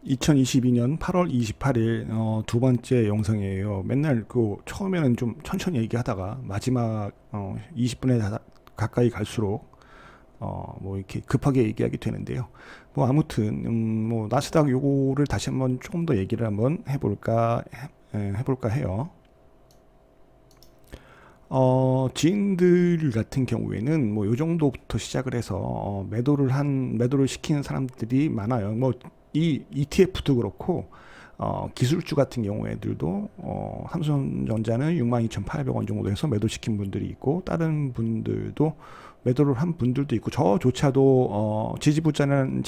2022년 8월 28일 두 번째 영상이에요. 맨날 그 처음에는 좀 천천히 얘기하다가 마지막 20분에 가까이 갈수록 뭐 이렇게 급하게 얘기하게 되는데요. 뭐 아무튼 뭐 나스닥 요거를 다시 한번 조금 더 얘기를 한번 해볼까 해요. 지인들 같은 경우에는 뭐 요 정도부터 시작을 해서 매도를 시키는 사람들이 많아요. 뭐 이 ETF도 그렇고 기술주 같은 경우에들도 삼성전자는 62,800원 정도 해서 매도시킨 분들이 있고 다른 분들도 매도를 한 분들도 있고 저조차도 지지부진한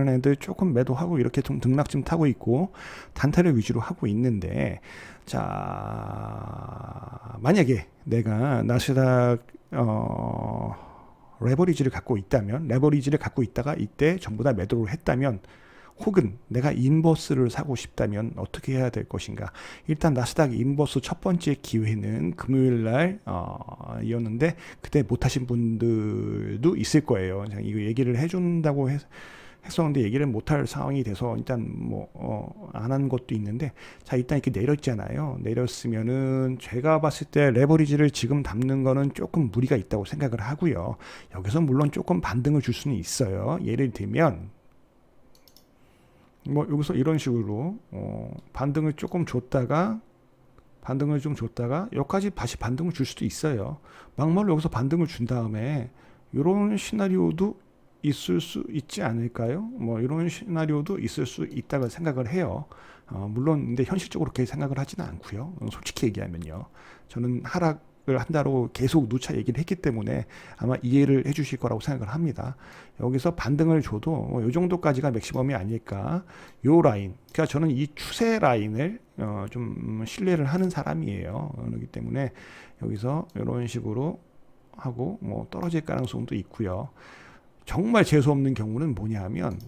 애들 조금 매도하고 이렇게 좀 등락좀 타고 있고 단타를 위주로 하고 있는데 자 만약에 내가 나스닥 레버리지를 갖고 있다가 이때 전부 다 매도를 했다면 혹은 내가 인버스를 사고 싶다면 어떻게 해야 될 것인가. 일단 나스닥 인버스 첫 번째 기회는 금요일 날 이었는데 그때 못하신 분들도 있을 거예요. 이거 얘기를 해준다고 했었는데 얘기를 못할 상황이 돼서 일단 뭐 안 한 것도 있는데 자 일단 이렇게 내렸잖아요. 내렸으면은 제가 봤을 때 레버리지를 지금 담는 거는 조금 무리가 있다고 생각을 하고요. 여기서 물론 조금 반등을 줄 수는 있어요. 예를 들면 뭐 여기서 이런 식으로 반등을 좀 줬다가 여기까지 다시 반등을 줄 수도 있어요. 막말로 여기서 반등을 준 다음에 이런 시나리오도 있을 수 있지 않을까요? 뭐 이런 시나리오도 있을 수 있다고 생각을 해요. 물론 근데 현실적으로 그렇게 생각을 하지는 않고요. 솔직히 얘기하면요. 저는 하락을 한다고 계속 누차 얘기를 했기 때문에 아마 이해를 해주실 거라고 생각을 합니다. 여기서 반등을 줘도 이 정도까지가 맥시멈이 아닐까. 요 라인, 그러니까 저는 이 추세 라인을 좀 신뢰를 하는 사람이에요. 그렇기 때문에 여기서 이런 식으로 하고 뭐 떨어질 가능성도 있고요. 정말 재수없는 경우는 뭐냐면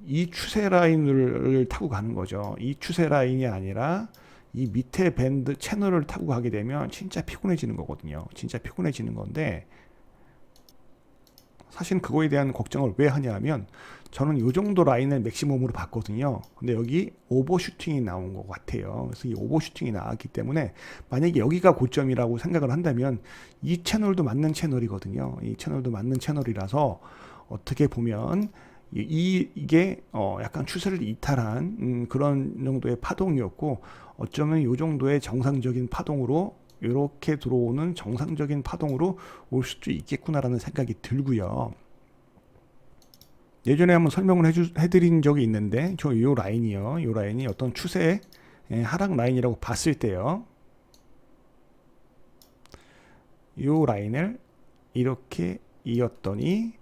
이 추세 라인을 타고 가는 거죠. 이 추세 라인이 아니라 이 밑에 밴드 채널을 타고 가게 되면 진짜 피곤해지는 거거든요. 진짜 피곤해지는 건데 사실 그거에 대한 걱정을 왜 하냐면 저는 이 정도 라인을 맥시멈으로 봤거든요. 근데 여기 오버슈팅이 나온 것 같아요. 그래서 이 오버슈팅이 나왔기 때문에 만약에 여기가 고점이라고 생각을 한다면 이 채널도 맞는 채널이거든요. 이 채널도 맞는 채널이라서 어떻게 보면 이게 약간 추세를 이탈한 그런 정도의 파동이었고 어쩌면 이 정도의 정상적인 파동으로 이렇게 들어오는 정상적인 파동으로 올 수도 있겠구나라는 생각이 들고요. 예전에 한번 설명을 해드린 적이 있는데 요 라인이요. 요 라인이 어떤 추세 하락 라인이라고 봤을 때요. 요 라인을 이렇게 이었더니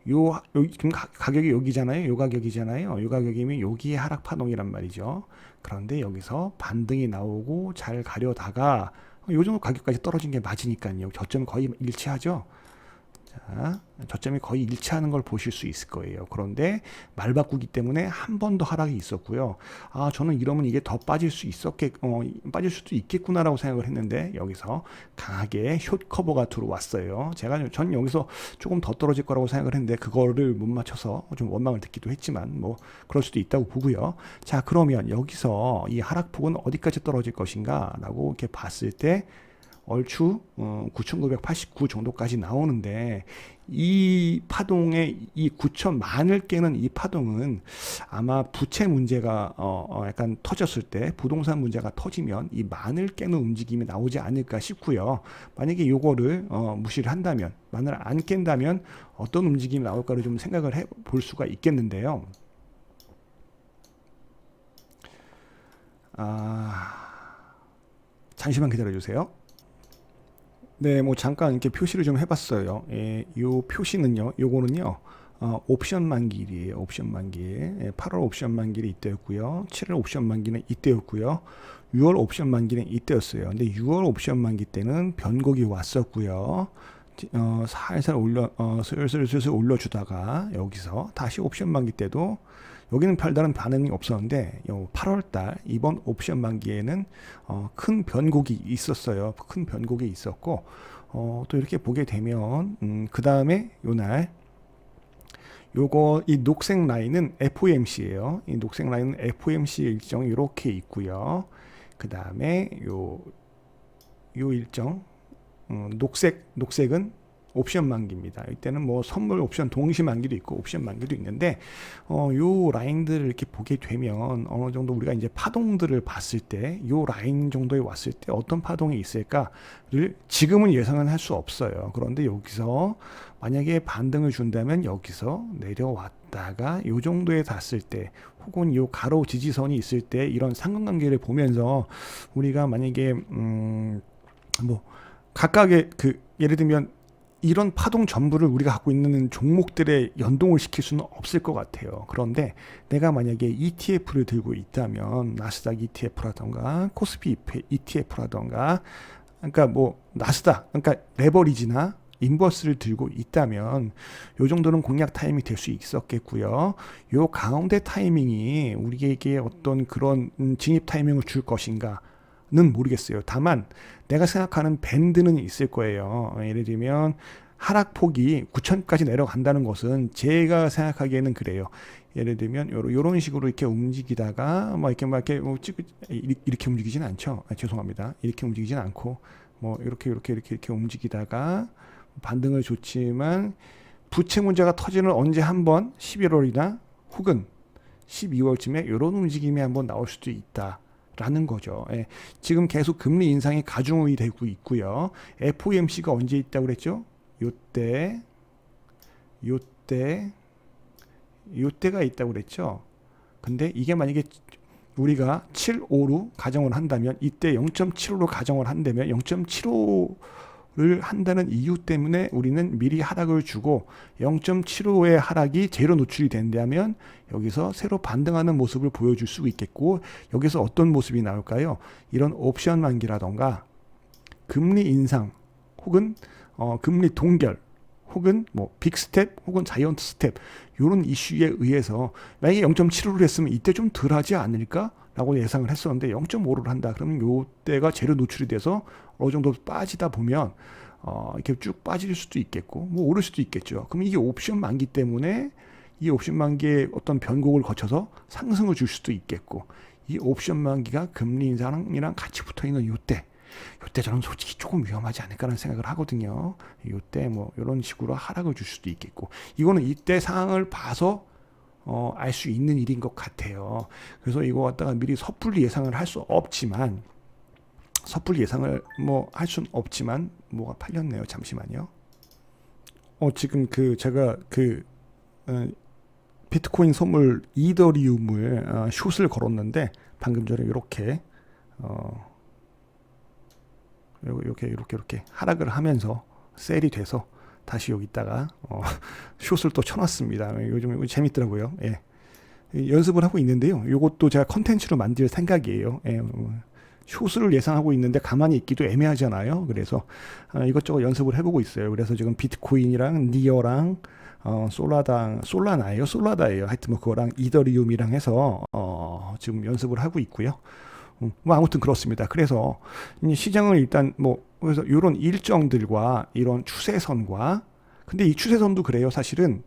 지금 가격이 여기잖아요. 요 가격이잖아요. 요 가격이면 여기에 하락 파동이란 말이죠. 그런데 여기서 반등이 나오고 잘 가려다가 요 정도 가격까지 떨어진 게 맞으니까요. 저점 거의 일치하죠. 자, 저점이 거의 일치하는 걸 보실 수 있을 거예요. 그런데 말 바꾸기 때문에 한 번 더 하락이 있었고요. 저는 이러면 이게 더 빠질 수도 있겠구나라고 생각을 했는데 여기서 강하게 숏 커버가 들어왔어요. 전 여기서 조금 더 떨어질 거라고 생각을 했는데 그거를 못 맞춰서 좀 원망을 듣기도 했지만 뭐 그럴 수도 있다고 보고요. 자, 그러면 여기서 이 하락폭은 어디까지 떨어질 것인가라고 이렇게 봤을 때 얼추 9,989 정도까지 나오는데 이 파동의 이 9천만을 깨는 이 파동은 아마 부채 문제가 약간 터졌을 때 부동산 문제가 터지면 이 만을 깨는 움직임이 나오지 않을까 싶고요. 만약에 요거를 무시를 한다면 만을 안 깬다면 어떤 움직임이 나올까를 좀 생각을 해 볼 수가 있겠는데요. 잠시만 기다려 주세요. 네, 뭐 잠깐 이렇게 표시를 좀 해봤어요. 요 표시는요, 요거는요, 옵션 만기일이에요. 옵션 만기일. 8월 옵션 만기일이 이때였고요. 7월 옵션 만기는 이때였고요. 6월 옵션 만기는 이때였어요. 근데 6월 옵션 만기 때는 변곡이 왔었고요. 살살 슬슬 올려주다가 여기서 다시 옵션 만기 때도 여기는 별다른 반응이 없었는데 8월달 이번 옵션 만기에는 큰 변곡이 있었어요. 큰 변곡이 있었고 또 이렇게 보게 되면 그 다음에 요거 이 녹색 라인은 FOMC예요. 이 녹색 라인은 FOMC 일정이 이렇게 있고요. 그 다음에 요 일정 녹색은 옵션 만기입니다. 이때는 뭐 선물 옵션 동시 만기도 있고 옵션 만기도 있는데 요 라인들을 이렇게 보게 되면 어느 정도 우리가 이제 파동들을 봤을 때 요 라인 정도에 왔을 때 어떤 파동이 있을까를 지금은 예상은 할 수 없어요. 그런데 여기서 만약에 반등을 준다면 여기서 내려왔다가 요 정도에 닿았을 때 혹은 요 가로 지지선이 있을 때 이런 상관관계를 보면서 우리가 만약에 뭐 각각의 그 예를 들면 이런 파동 전부를 우리가 갖고 있는 종목들에 연동을 시킬 수는 없을 것 같아요. 그런데 내가 만약에 ETF를 들고 있다면 나스닥 ETF라던가 코스피 ETF라던가 그러니까 뭐 나스닥 그러니까 레버리지나 인버스를 들고 있다면 요 정도는 공략 타이밍이 될 수 있었겠고요. 요 가운데 타이밍이 우리에게 어떤 그런 진입 타이밍을 줄 것인가 는 모르겠어요. 다만 내가 생각하는 밴드는 있을 거예요. 예를 들면 하락폭이 9천까지 내려간다는 것은 제가 생각하기에는 그래요. 예를 들면 요런 식으로 이렇게 움직이다가 뭐 이렇게 이렇게 움직이진 않죠. 죄송합니다. 이렇게 움직이진 않고 뭐 이렇게 움직이다가 반등을 줬지만 부채 문제가 터지는 언제 한번 11월이나 혹은 12월쯤에 이런 움직임이 한번 나올 수도 있다. 라는 거죠. 예. 지금 계속 금리 인상이 가중이 되고 있고요. FOMC가 언제 있다고 그랬죠? 요때가 있다고 그랬죠. 근데 이게 만약에 우리가 7.5로 가정을 한다면 이때 0.75로 가정을 한다면 0.75를 한다는 이유 때문에 우리는 미리 하락을 주고 0.75의 하락이 제로 노출이 된다면 여기서 새로 반등하는 모습을 보여줄 수 있겠고 여기서 어떤 모습이 나올까요? 이런 옵션 만기라던가 금리 인상 혹은 금리 동결 혹은 뭐 빅스텝 혹은 자이언트 스텝 이런 이슈에 의해서 만약에 0.75를 했으면 이때 좀 덜하지 않을까? 라고 예상을 했었는데 0.5를 한다. 그러면 요때가 재료 노출이 돼서 어느 정도 빠지다 보면 이렇게 쭉 빠질 수도 있겠고 뭐 오를 수도 있겠죠. 그럼 이게 옵션 만기 때문에 이 옵션 만기의 어떤 변곡을 거쳐서 상승을 줄 수도 있겠고 이 옵션 만기가 금리 인상이랑 같이 붙어있는 요때 저는 솔직히 조금 위험하지 않을까라는 생각을 하거든요. 요때 뭐 이런 식으로 하락을 줄 수도 있겠고 이거는 이때 상황을 봐서 알 수 있는 일인 것 같아요. 그래서 이거 갖다가 미리 섣불리 예상을 할 수 없지만 뭐가 팔렸네요. 잠시만요. 지금 제가 비트코인 선물 이더리움을 숏을 걸었는데 방금 전에 이렇게 하락을 하면서 셀이 돼서 다시 여기다가 숏을 또 쳐놨습니다. 요즘 재밌더라고요. 예. 연습을 하고 있는데요. 이것도 제가 컨텐츠로 만들 생각이에요. 예. 숏을 예상하고 있는데 가만히 있기도 애매하잖아요. 그래서 이것저것 연습을 해보고 있어요. 그래서 지금 비트코인이랑 니어랑 솔라다예요. 하여튼 뭐 그거랑 이더리움이랑 해서 지금 연습을 하고 있고요. 뭐 아무튼 그렇습니다. 그래서 시장을 일단 그래서 이런 일정들과 이런 추세선과 근데 이 추세선도 그래요. 사실은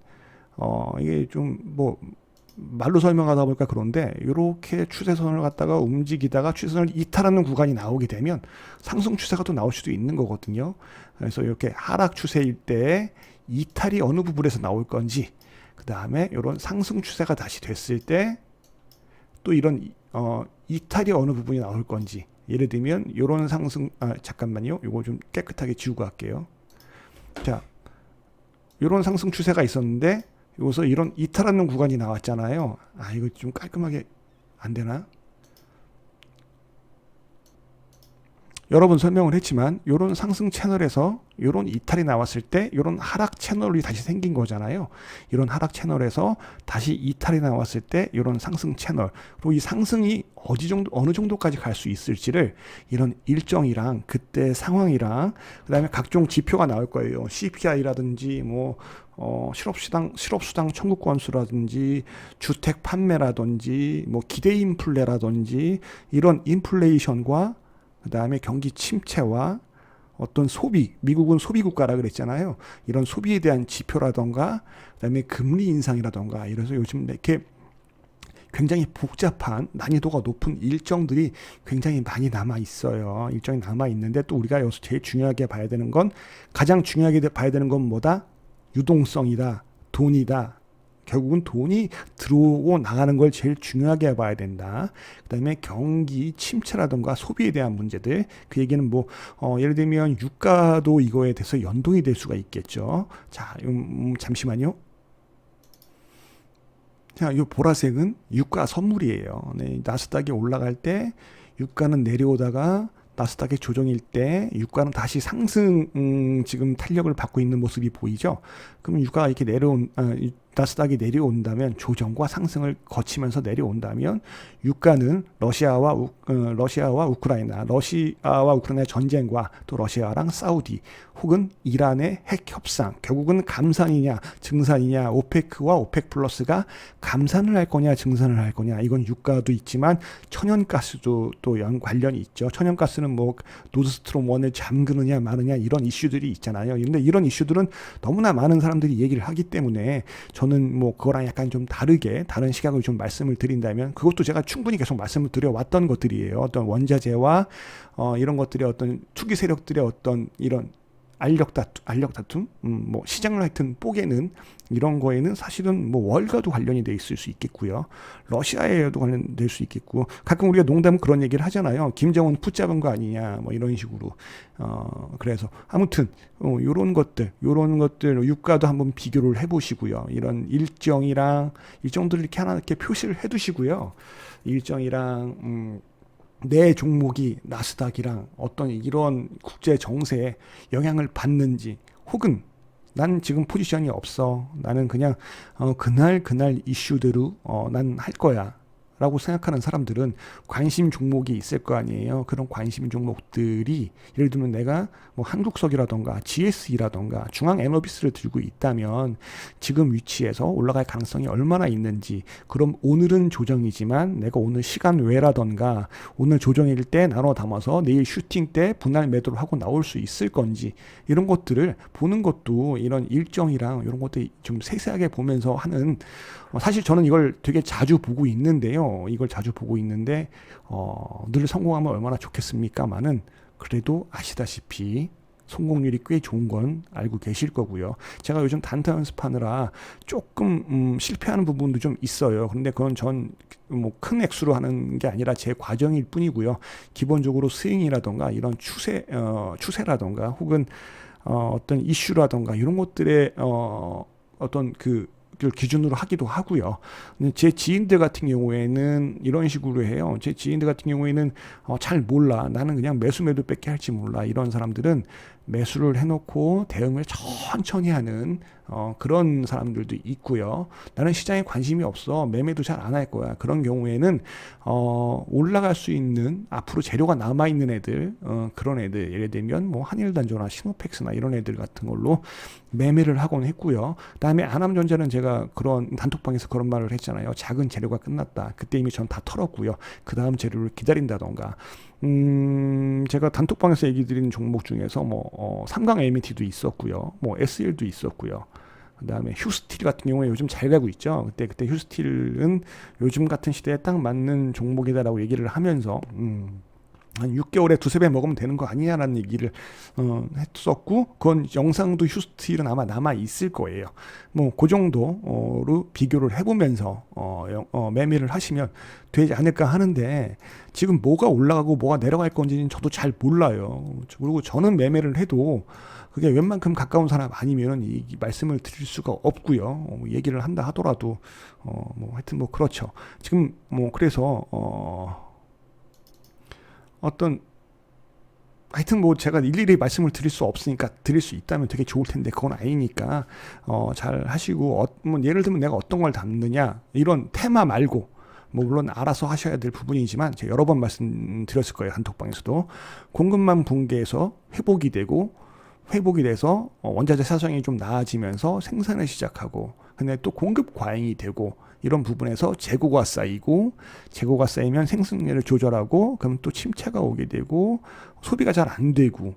이게 좀 말로 설명하다 보니까 그런데 이렇게 추세선을 갖다가 움직이다가 추세선을 이탈하는 구간이 나오게 되면 상승 추세가 또 나올 수도 있는 거거든요. 그래서 이렇게 하락 추세일 때 이탈이 어느 부분에서 나올 건지 그 다음에 이런 상승 추세가 다시 됐을 때 또 이런 이탈이 어느 부분이 나올 건지 예를 들면 이런 상승 잠깐만요. 이거 좀 깨끗하게 지우고 할게요. 자, 이런 상승 추세가 있었는데 여기서 이런 이탈하는 구간이 나왔잖아요. 이거 좀 깔끔하게 안 되나? 여러 번 설명을 했지만 이런 상승 채널에서 이런 이탈이 나왔을 때 이런 하락 채널이 다시 생긴 거잖아요. 이런 하락 채널에서 다시 이탈이 나왔을 때 이런 상승 채널 그리고 이 상승이 어느 정도까지 갈 수 있을지를 이런 일정이랑 그때 상황이랑 그다음에 각종 지표가 나올 거예요. CPI라든지 실업수당 청구 건수라든지 주택 판매라든지 기대 인플레라든지 이런 인플레이션과 그 다음에 경기 침체와 어떤 소비, 미국은 소비 국가라 그랬잖아요. 이런 소비에 대한 지표라던가 그다음에 금리 인상이라던가 이래서 요즘 이렇게 굉장히 복잡한 난이도가 높은 일정들이 굉장히 많이 남아 있어요. 일정이 남아 있는데 또 우리가 여기서 제일 중요하게 봐야 되는 건 가장 중요하게 봐야 되는 건 뭐다? 유동성이다. 돈이다. 결국은 돈이 들어오고 나가는 걸 제일 중요하게 봐야 된다. 그다음에 경기 침체라든가 소비에 대한 문제들. 그 얘기는 뭐 예를 들면 유가도 이거에 대해서 연동이 될 수가 있겠죠. 자, 잠시만요. 자, 이 보라색은 유가 선물이에요. 네, 나스닥이 올라갈 때 유가는 내려오다가 나스닥의 조정일 때 유가는 다시 상승 지금 탄력을 받고 있는 모습이 보이죠. 그러면 유가가 이렇게 나스닥이 내려온다면 조정과 상승을 거치면서 내려온다면 유가는 러시아와 우크라이나의 전쟁과 또 러시아랑 사우디 혹은 이란의 핵 협상 결국은 감산이냐 증산이냐 오페크와 오펙 플러스가 감산을 할 거냐 증산을 할 거냐 이건 유가도 있지만 천연가스도 또 관련이 있죠. 천연가스는 뭐 노드스트롬 1을 잠그느냐 마느냐 이런 이슈들이 있잖아요. 그런데 이런 이슈들은 너무나 많은 사람들이 얘기를 하기 때문에 저는 뭐 그거랑 약간 좀 다른 시각을 좀 말씀을 드린다면 그것도 제가 충분히 계속 말씀을 드려왔던 것들이에요. 어떤 원자재와 이런 것들의 어떤 투기 세력들의 어떤 이런 알력 다툼, 뭐 시장을 하여튼 뽀개는 이런 거에는 사실은 뭐 월가도 관련이 돼 있을 수 있겠고요. 러시아에도 관련될 수 있겠고 가끔 우리가 농담 그런 얘기를 하잖아요. 김정은 붙잡은 거 아니냐 뭐 이런 식으로. 그래서 아무튼 요런 것들 유가도 한번 비교를 해보시고요. 이런 일정들을 이렇게 하나 이렇게 표시를 해두시고요. 일정이랑 내 종목이 나스닥이랑 어떤 이런 국제 정세에 영향을 받는지 혹은 난 지금 포지션이 없어. 나는 그냥 그날 이슈대로 난 할 거야. 라고 생각하는 사람들은 관심 종목이 있을 거 아니에요. 그런 관심 종목들이 예를 들면 내가 뭐 한국석이라던가 GSE라던가 중앙에너비스를 들고 있다면 지금 위치에서 올라갈 가능성이 얼마나 있는지 그럼 오늘은 조정이지만 내가 오늘 시간 외라던가 오늘 조정일 때 나눠 담아서 내일 슈팅 때 분할 매도를 하고 나올 수 있을 건지 이런 것들을 보는 것도 이런 일정이랑 이런 것들 좀 세세하게 보면서 하는 사실 저는 이걸 되게 자주 보고 있는데요. 늘 성공하면 얼마나 좋겠습니까마는 그래도 아시다시피 성공률이 꽤 좋은 건 알고 계실 거고요. 제가 요즘 단타 연습하느라 조금 실패하는 부분도 좀 있어요. 그런데 그건 전 뭐 큰 액수로 하는 게 아니라 제 과정일 뿐이고요. 기본적으로 스윙이라던가 이런 추세라던가 혹은 어떤 이슈라던가 이런 것들의 어떤 그 기준으로 하기도 하고요. 제 지인들 같은 경우에는 이런 식으로 해요. 제 지인들 같은 경우에는 잘 몰라. 나는 그냥 매수매도밖에 할지 몰라. 이런 사람들은 매수를 해놓고 대응을 천천히 하는 그런 사람들도 있고요. 나는 시장에 관심이 없어. 매매도 잘 안 할 거야. 그런 경우에는 올라갈 수 있는 앞으로 재료가 남아있는 애들 그런 애들 예를 들면 뭐 한일단조나 시노펙스나 이런 애들 같은 걸로 매매를 하곤 했고요. 그다음에 안암전자는 제가 그런 단톡방에서 그런 말을 했잖아요. 작은 재료가 끝났다. 그때 이미 전 다 털었고요. 그 다음 재료를 기다린다던가. 제가 단톡방에서 얘기 드린 종목 중에서 뭐 삼강 LMT도 있었고요. 뭐 SL도 있었고요. 그다음에 휴스틸 같은 경우에 요즘 잘 가고 있죠. 그때 휴스틸은 요즘 같은 시대에 딱 맞는 종목이다라고 얘기를 하면서 한 6개월에 두세 배 먹으면 되는 거 아니냐라는 얘기를 했었고 그건 영상도 휴스틸은 아마 남아 있을 거예요. 뭐 그 정도로 비교를 해보면서 매매를 하시면 되지 않을까 하는데 지금 뭐가 올라가고 뭐가 내려갈 건지는 저도 잘 몰라요. 그리고 저는 매매를 해도 그게 웬만큼 가까운 사람 아니면은 이 말씀을 드릴 수가 없고요. 얘기를 한다 하더라도 뭐 하여튼 뭐 그렇죠. 지금 뭐 그래서 하여튼 뭐 제가 일일이 말씀을 드릴 수 없으니까 드릴 수 있다면 되게 좋을 텐데 그건 아니니까 잘 하시고 뭐 예를 들면 내가 어떤 걸 담느냐 이런 테마 말고 뭐 물론 알아서 하셔야 될 부분이지만 제가 여러 번 말씀드렸을 거예요. 단톡방에서도 공급망 붕괴에서 회복이 돼서 원자재 사정이 좀 나아지면서 생산을 시작하고 근데 또 공급 과잉이 되고 이런 부분에서 재고가 쌓이면 생산량을 조절하고 그럼 또 침체가 오게 되고 소비가 잘 안 되고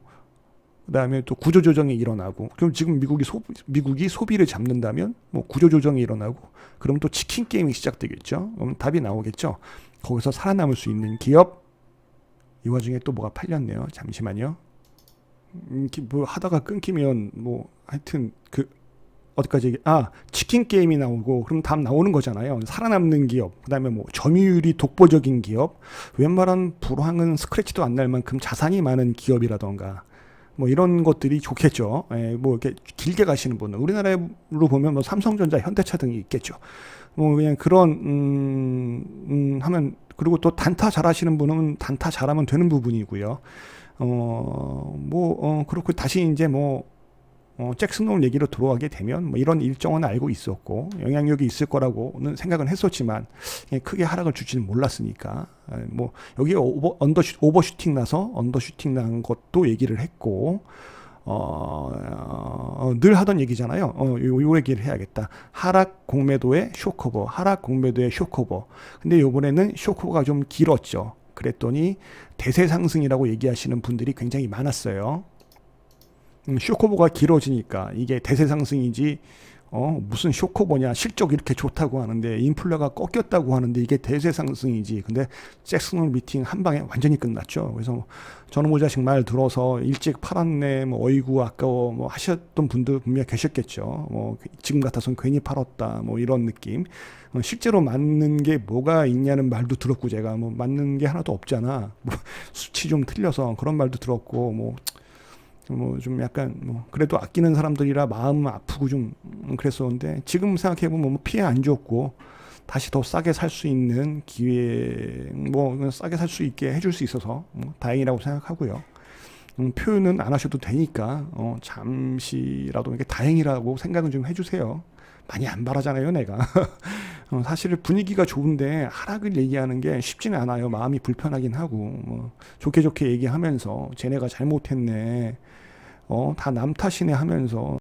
그다음에 또 구조조정이 일어나고, 그럼 지금 미국이 소비를 잡는다면 뭐 구조조정이 일어나고, 그럼 또 치킨 게임이 시작되겠죠. 그럼 답이 나오겠죠. 거기서 살아남을 수 있는 기업. 이 와중에 또 뭐가 팔렸네요. 잠시만요. 뭐 하다가 끊기면 뭐 하여튼 어디까지 치킨 게임이 나오고, 그럼 답 나오는 거잖아요. 살아남는 기업, 그다음에 뭐 점유율이 독보적인 기업, 웬만한 불황은 스크래치도 안 날 만큼 자산이 많은 기업이라던가, 뭐 이런 것들이 좋겠죠. 뭐 이렇게 길게 가시는 분은 우리나라로 보면 뭐 삼성전자, 현대차 등이 있겠죠. 뭐 그냥 그런 하면, 그리고 또 단타 잘하시는 분은 단타 잘하면 되는 부분이고요. 그렇고 다시 이제 잭슨홀 얘기로 들어가게 되면 뭐 이런 일정은 알고 있었고 영향력이 있을 거라고는 생각은 했었지만 크게 하락을 줄지는 몰랐으니까, 뭐 여기에 오버슈팅 나서 언더슈팅 난 것도 얘기를 했고, 늘 하던 얘기잖아요. 요 얘기를 해야겠다. 하락 공매도의 쇼커버, 하락 공매도의 쇼커버. 근데 요번에는 쇼커버가 좀 길었죠. 그랬더니 대세 상승이라고 얘기하시는 분들이 굉장히 많았어요. 쇼커버가 길어지니까 이게 대세 상승이지 무슨 쇼커버냐, 실적 이렇게 좋다고 하는데 인플레가 꺾였다고 하는데 이게 대세 상승이지. 근데 잭슨홀 미팅 한 방에 완전히 끝났죠. 그래서 저는 모자식 말 들어서 일찍 팔았네, 뭐 어이구 아까워 뭐 하셨던 분들 분명 계셨겠죠. 뭐 지금 같아서는 괜히 팔았다, 뭐 이런 느낌. 실제로 맞는 게 뭐가 있냐는 말도 들었고, 제가 뭐 맞는 게 하나도 없잖아, 뭐 수치 좀 틀려서, 그런 말도 들었고, 뭐 좀 약간 그래도 아끼는 사람들이라 마음 아프고 좀 그랬었는데, 지금 생각해보면 뭐 피해 안 줬고 다시 더 싸게 살 수 있는 기회, 싸게 살 수 있게 해줄 수 있어서 다행이라고 생각하고요. 표현은 안 하셔도 되니까 잠시라도 이렇게 다행이라고 생각은 좀 해주세요. 많이 안 바라잖아요, 내가. 사실 분위기가 좋은데 하락을 얘기하는 게 쉽지는 않아요. 마음이 불편하긴 하고, 좋게 좋게 얘기하면서 쟤네가 잘못했네, 다 남 탓이네 하면서,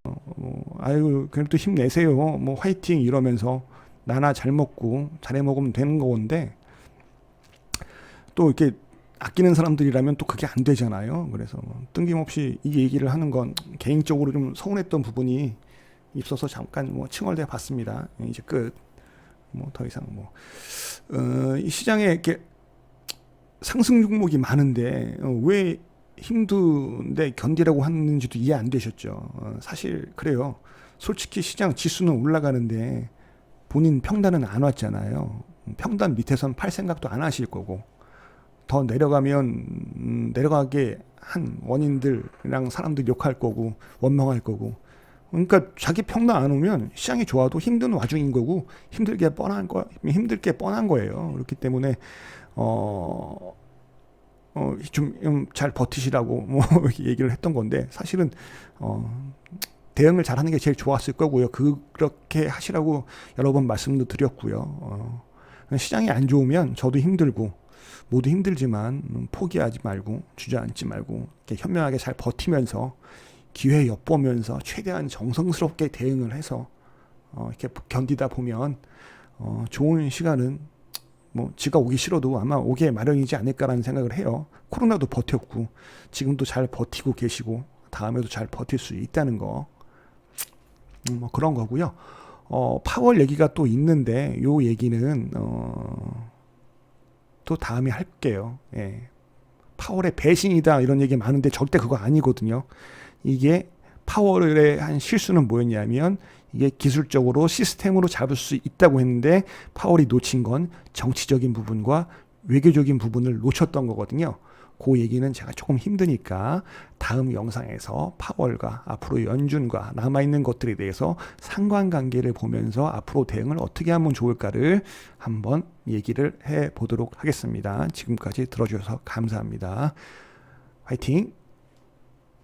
아유 그래도 힘내세요, 뭐 화이팅 이러면서 나나 잘 먹고 잘해 먹으면 되는 건데, 또 이렇게 아끼는 사람들이라면 또 그게 안 되잖아요. 그래서 뜬금없이 이 얘기를 하는 건 개인적으로 좀 서운했던 부분이 있어서 잠깐 칭얼대 봤습니다. 이제 끝. 더 이상 이 시장에 이렇게 상승 종목이 많은데 왜 힘든데 견디라고 하는지도 이해 안 되셨죠. 사실 그래요. 솔직히 시장 지수는 올라가는데 본인 평단은 안 왔잖아요. 평단 밑에선 팔 생각도 안 하실 거고, 더 내려가면 내려가게 한 원인들이랑 사람들 욕할 거고 원망할 거고. 그러니까 자기 평단 안 오면 시장이 좋아도 힘든 와중인 거고, 힘들 게 뻔한 거예요. 그렇기 때문에 좀 잘 버티시라고 얘기를 했던 건데, 사실은 대응을 잘하는 게 제일 좋았을 거고요. 그렇게 하시라고 여러 번 말씀도 드렸고요. 시장이 안 좋으면 저도 힘들고 모두 힘들지만 포기하지 말고 주저앉지 말고 이렇게 현명하게 잘 버티면서 기회 엿보면서 최대한 정성스럽게 대응을 해서 이렇게 견디다 보면 좋은 시간은 지가 오기 싫어도 아마 오게 마련이지 않을까라는 생각을 해요. 코로나도 버텼고 지금도 잘 버티고 계시고 다음에도 잘 버틸 수 있다는 거, 그런 거고요. 파월 얘기가 또 있는데 요 얘기는 또 다음에 할게요. 예. 파월의 배신이다 이런 얘기 많은데 절대 그거 아니거든요. 이게 파월의 한 실수는 뭐였냐면, 이게 기술적으로 시스템으로 잡을 수 있다고 했는데 파월이 놓친 건 정치적인 부분과 외교적인 부분을 놓쳤던 거거든요. 그 얘기는 제가 조금 힘드니까 다음 영상에서 파월과 앞으로 연준과 남아있는 것들에 대해서 상관관계를 보면서 앞으로 대응을 어떻게 하면 좋을까를 한번 얘기를 해보도록 하겠습니다. 지금까지 들어주셔서 감사합니다. 화이팅!